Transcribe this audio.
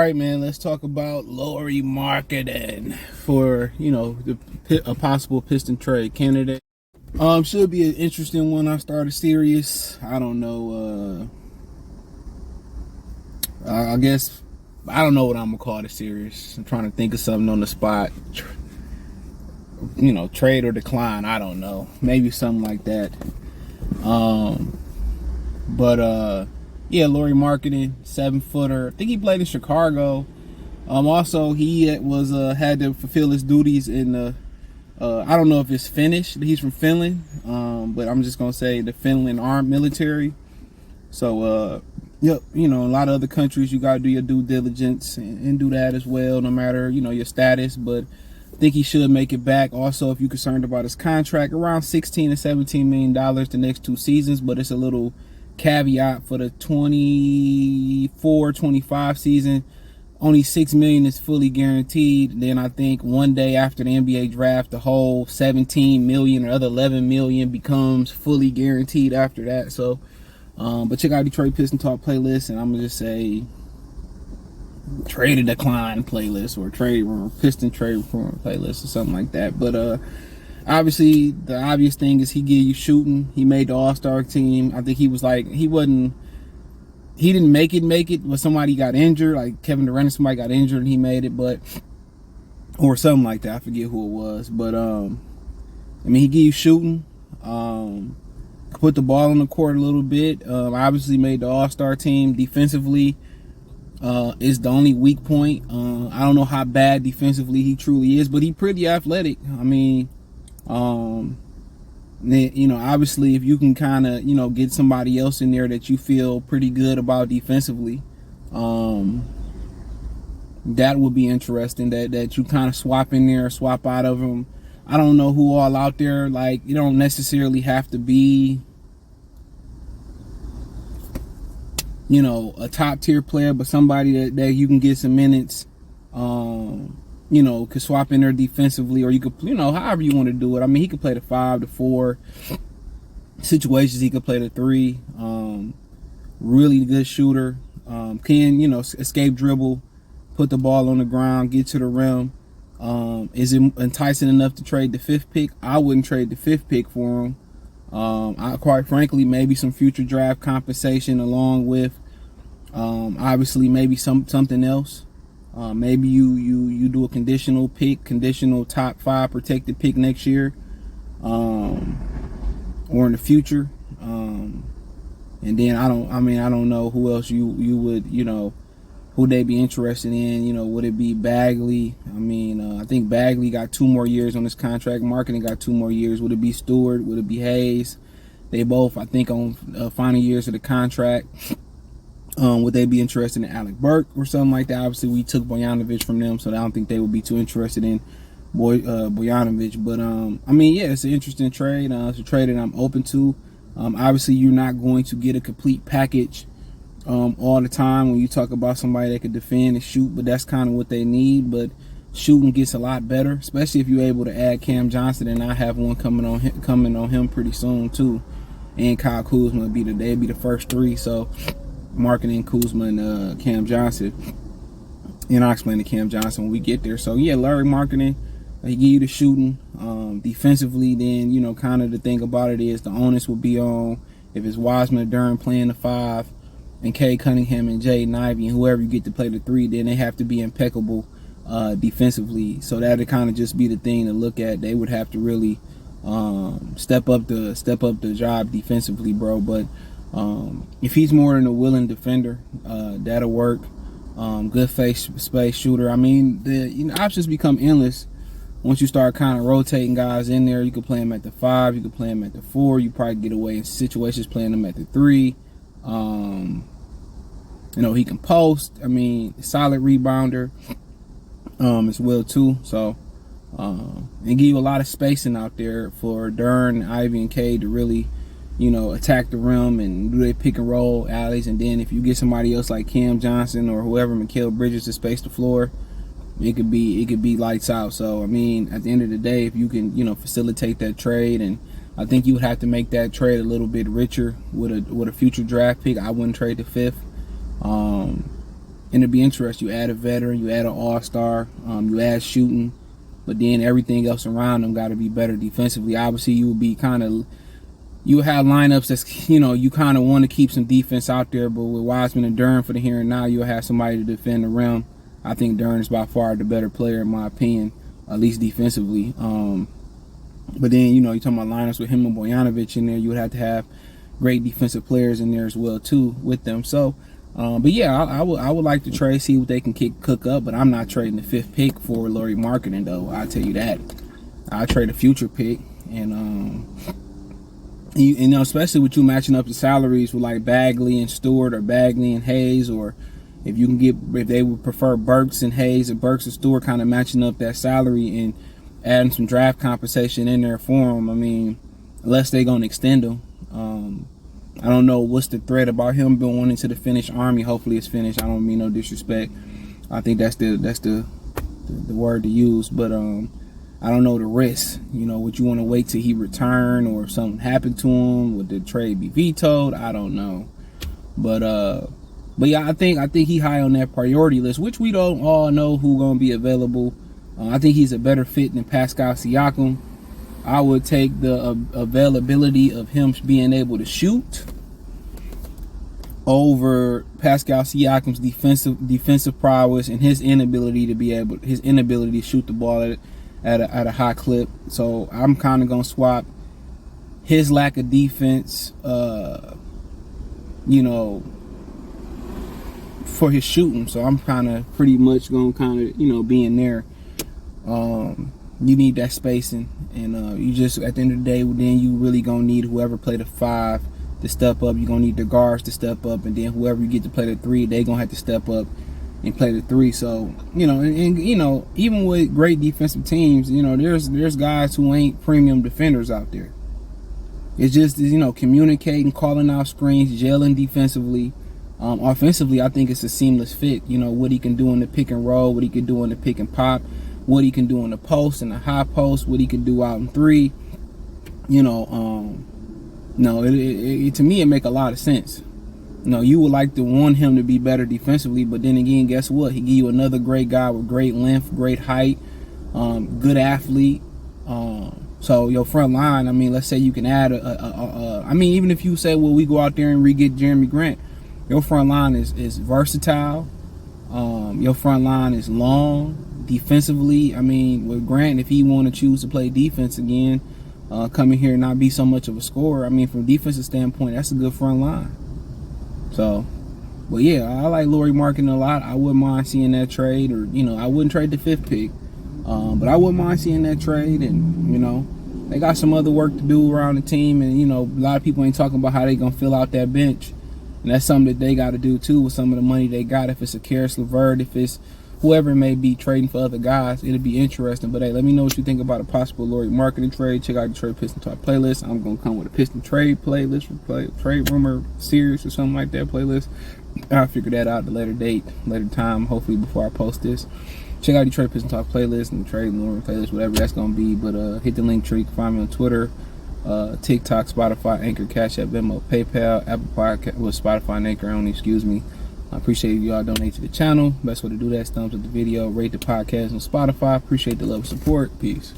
right, man. Let's talk about Lauri Markkanen for a possible Piston trade candidate. Should be an interesting one. I started serious. I don't know. I guess I don't know what I'm gonna call it serious. I'm trying to think of something on the spot. Trade or decline. I don't know. Maybe something like that. Yeah, Lauri Markkanen, 7-footer. I think he played in Chicago. Also, he was had to fulfill his duties in the. I don't know if it's Finnish. He's from Finland, but I'm just gonna say the Finland armed military. So, yep, a lot of other countries you gotta do your due diligence and do that as well, no matter your status. But I think he should make it back. Also, if you're concerned about his contract, around $16 to $17 million the next 2 seasons, but it's a little caveat for the 24-25 season. Only $6 million is fully guaranteed. Then I think one day after the NBA draft, the whole $17 million or other $11 million becomes fully guaranteed after that. So, but check out Detroit Piston Talk playlist, and I'm gonna just say trade or decline playlist or trade or Piston trade reform playlist or something like that. But obviously, the obvious thing is he give you shooting. He made the All-Star team. I think he didn't make it, but somebody got injured, like Kevin Durant, somebody got injured and he made it, or something like that. I forget who it was, but he give you shooting, put the ball on the court a little bit. Obviously made the All-Star team. Defensively is the only weak point. I don't know how bad defensively he truly is, but he pretty athletic. Obviously, if you can kind of, get somebody else in there that you feel pretty good about defensively, that would be interesting. That you kind of swap in there, swap out of them. I don't know who all out there. Like, you don't necessarily have to be, a top tier player, but somebody that you can get some minutes. Could swap in there defensively, or you could, however you want to do it. He could play the 5, the 4 situations. He could play the 3. Really good shooter. Can escape dribble, put the ball on the ground, get to the rim. Is it enticing enough to trade the 5th pick? I wouldn't trade the 5th pick for him. Quite frankly, maybe some future draft compensation along with, obviously maybe something else. Maybe you do a conditional top 5 protected pick next year, or in the future. And then I don't know who else you would, who they be interested in. Would it be Bagley? I think Bagley got 2 more years on his contract. Markkanen got 2 more years. Would it be Stewart? Would it be Hayes? They both, I think, on final years of the contract. Would they be interested in Alec Burke or something like that? Obviously, we took Bojanovic from them, so I don't think they would be too interested in Bojanovic. But yeah, it's an interesting trade. It's a trade that I'm open to. Obviously, you're not going to get a complete package all the time when you talk about somebody that could defend and shoot, but that's kind of what they need. But shooting gets a lot better, especially if you're able to add Cam Johnson, and I have one coming on him pretty soon too. And Kyle Kuzma they'd be the first 3. So Markkanen, Kuzma, and Cam Johnson. And I'll explain to Cam Johnson when we get there. So yeah, Lauri Markkanen, he give you the shooting. Defensively, then kind of the thing about it is the onus will be on if it's Wiseman, Durant playing the 5, and Kay Cunningham and Jaden Ivey, and whoever you get to play the 3, then they have to be impeccable defensively. So that'd kind of just be the thing to look at. They would have to really step up the job defensively, bro. But if he's more than a willing defender, that'll work. Good space shooter. The options become endless once you start kind of rotating guys in there. You could play him at the 5, you could play him at the 4. You probably get away in situations playing him at the 3. He can post. Solid rebounder as well too. So and give you a lot of spacing out there for Durant, Ivy, and Cade to really attack the rim and do their pick and roll alleys. And then if you get somebody else like Cam Johnson or whoever, Mikal Bridges, to space the floor, it could be lights out. So at the end of the day, if you can facilitate that trade, and I think you would have to make that trade a little bit richer with a future draft pick. I wouldn't trade the 5th. And it'd be interesting. You add a veteran, you add an all-star, you add shooting, but then everything else around them got to be better defensively. Obviously, you would be you have lineups that's, you kind of want to keep some defense out there, but with Wiseman and Durant for the here and now, you'll have somebody to defend the rim. I think Durant is by far the better player in my opinion, at least defensively. But then, you're talking about lineups with him and Bojanovic in there, you would have to have great defensive players in there as well too with them. So, but yeah, I would like to trade, see what they can cook up, but I'm not trading the 5th pick for Lauri Markkanen though. I'll tell you that. I'll trade a future pick, and especially with you matching up the salaries with like Bagley and Stewart or Bagley and Hayes, or if they would prefer Burks and Hayes or Burks and Stewart, kind of matching up that salary and adding some draft compensation in there for them. I mean, unless they're going to extend them. I don't know what's the threat about him going into the Finnish army. Hopefully it's finished. I don't mean no disrespect. I think that's the word to use. But I don't know the risk. Would you want to wait till he return, or if something happened to him? Would the trade be vetoed? I don't know. But yeah, I think he high on that priority list, which we don't all know who gonna be available. I think he's a better fit than Pascal Siakam. I would take the availability of him being able to shoot over Pascal Siakam's defensive prowess and his inability to shoot the ball at a high clip. So I'm kind of gonna swap his lack of defense, for his shooting. So I'm kind of pretty much gonna be in there. You need that spacing, and you just, at the end of the day, then you really gonna need whoever play the 5 to step up. You're gonna need the guards to step up, and then whoever you get to play the 3, they gonna have to step up and play the 3. So even with great defensive teams, there's guys who ain't premium defenders out there. It's just communicating, calling out screens, gelling defensively. Offensively, I think it's a seamless fit. What he can do in the pick and roll, what he can do in the pick and pop, what he can do in the post and the high post, what he can do out in 3. To me, it make a lot of sense. You would like to want him to be better defensively, but then again, guess what? He give you another great guy with great length, great height, good athlete. So your front line, let's say you can add even if you say, well, we go out there and re-get Jeremy Grant, your front line is versatile. Your front line is long. Defensively, with Grant, if he want to choose to play defense again, come in here and not be so much of a scorer, from a defensive standpoint, that's a good front line. So, but yeah, I like Lauri Markkanen a lot. I wouldn't mind seeing that trade, or I wouldn't trade the 5th pick, but I wouldn't mind seeing that trade. And they got some other work to do around the team, and a lot of people ain't talking about how they gonna fill out that bench, and that's something that they got to do too with some of the money they got. If it's a Karis LeVert, if it's whoever it may be trading for other guys, it'll be interesting. But hey, let me know what you think about a possible Lauri Markkanen trade. Check out the Trade Piston Talk playlist. I'm gonna come with a Piston trade playlist, trade rumor series or something like that playlist. I'll figure that out at a later time, hopefully before I post this. Check out the Trade Piston Talk playlist and the trade rumor playlist, whatever that's gonna be. But hit the link tree. You can find me on Twitter, TikTok, Spotify, Anchor, Cash App, Venmo, PayPal, Apple Podcast, Spotify and Anchor only. Excuse me. I appreciate y'all donate to the channel. Best way to do that is thumbs up the video, rate the podcast on Spotify. Appreciate the love and support. Peace.